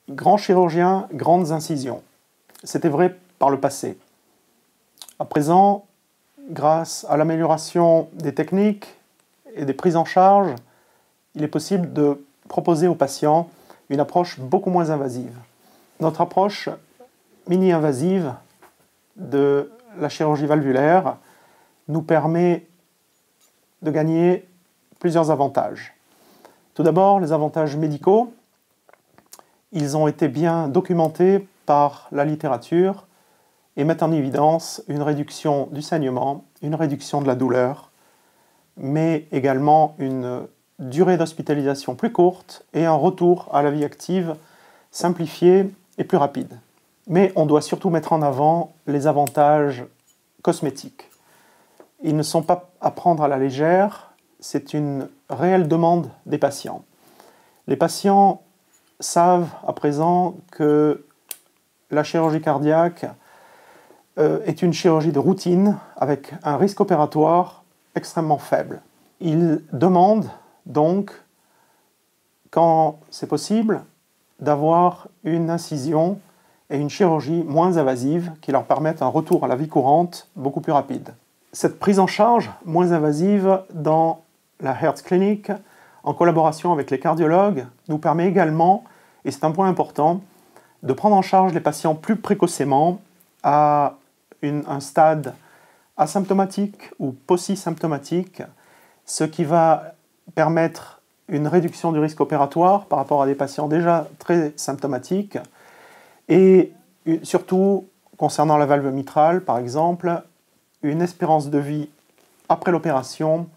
Grands chirurgiens, grandes incisions. C'était vrai par le passé. À présent, grâce à l'amélioration des techniques et des prises en charge, il est possible de proposer aux patients une approche beaucoup moins invasive. Notre approche mini-invasive de la chirurgie valvulaire nous permet de gagner plusieurs avantages. Tout d'abord, les avantages médicaux. Ils ont été bien documentés par la littérature et mettent en évidence une réduction du saignement, une réduction de la douleur, mais également une durée d'hospitalisation plus courte et un retour à la vie active simplifié et plus rapide. Mais on doit surtout mettre en avant les avantages cosmétiques. Ils ne sont pas à prendre à la légère, c'est une réelle demande des patients. Les patients savent à présent que la chirurgie cardiaque est une chirurgie de routine avec un risque opératoire extrêmement faible. Ils demandent donc, quand c'est possible, d'avoir une incision et une chirurgie moins invasive qui leur permettent un retour à la vie courante beaucoup plus rapide. Cette prise en charge moins invasive dans la Hertz Clinic, en collaboration avec les cardiologues, nous permet également, et c'est un point important, de prendre en charge les patients plus précocement à un stade asymptomatique ou post-symptomatique, ce qui va permettre une réduction du risque opératoire par rapport à des patients déjà très symptomatiques et surtout, concernant la valve mitrale par exemple, une espérance de vie après l'opération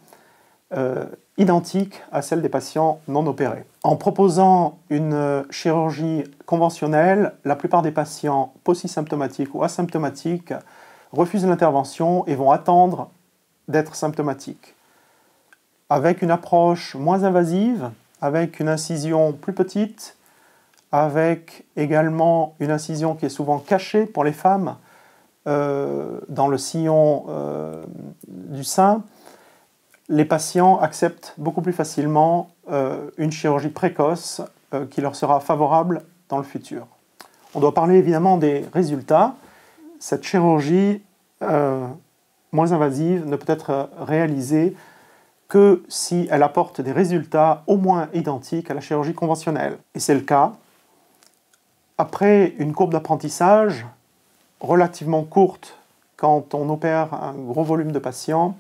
identique à celle des patients non opérés. En proposant une chirurgie conventionnelle, la plupart des patients post-symptomatiques ou asymptomatiques refusent l'intervention et vont attendre d'être symptomatiques. Avec une approche moins invasive, avec une incision plus petite, avec également une incision qui est souvent cachée pour les femmes dans le sillon du sein, les patients acceptent beaucoup plus facilement une chirurgie précoce qui leur sera favorable dans le futur. On doit parler évidemment des résultats. Cette chirurgie moins invasive ne peut être réalisée que si elle apporte des résultats au moins identiques à la chirurgie conventionnelle. Et c'est le cas. Après une courbe d'apprentissage relativement courte quand on opère un gros volume de patients,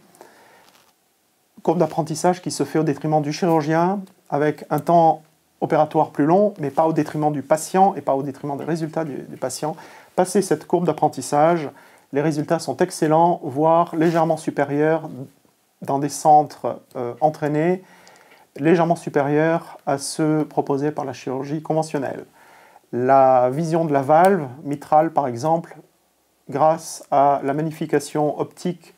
courbe d'apprentissage qui se fait au détriment du chirurgien, avec un temps opératoire plus long, mais pas au détriment du patient et pas au détriment des résultats du patient. Passé cette courbe d'apprentissage, les résultats sont excellents, voire légèrement supérieurs dans des centres entraînés, légèrement supérieurs à ceux proposés par la chirurgie conventionnelle. La vision de la valve mitrale, par exemple, grâce à la magnification optique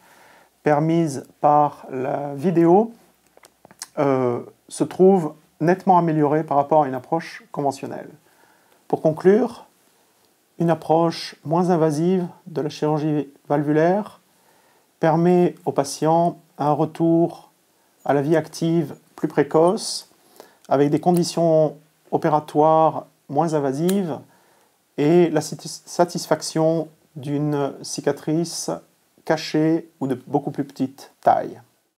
permise par la vidéo, se trouve nettement améliorée par rapport à une approche conventionnelle. Pour conclure, une approche moins invasive de la chirurgie valvulaire permet aux patients un retour à la vie active plus précoce, avec des conditions opératoires moins invasives et la satisfaction d'une cicatrice cachée ou de beaucoup plus petite taille.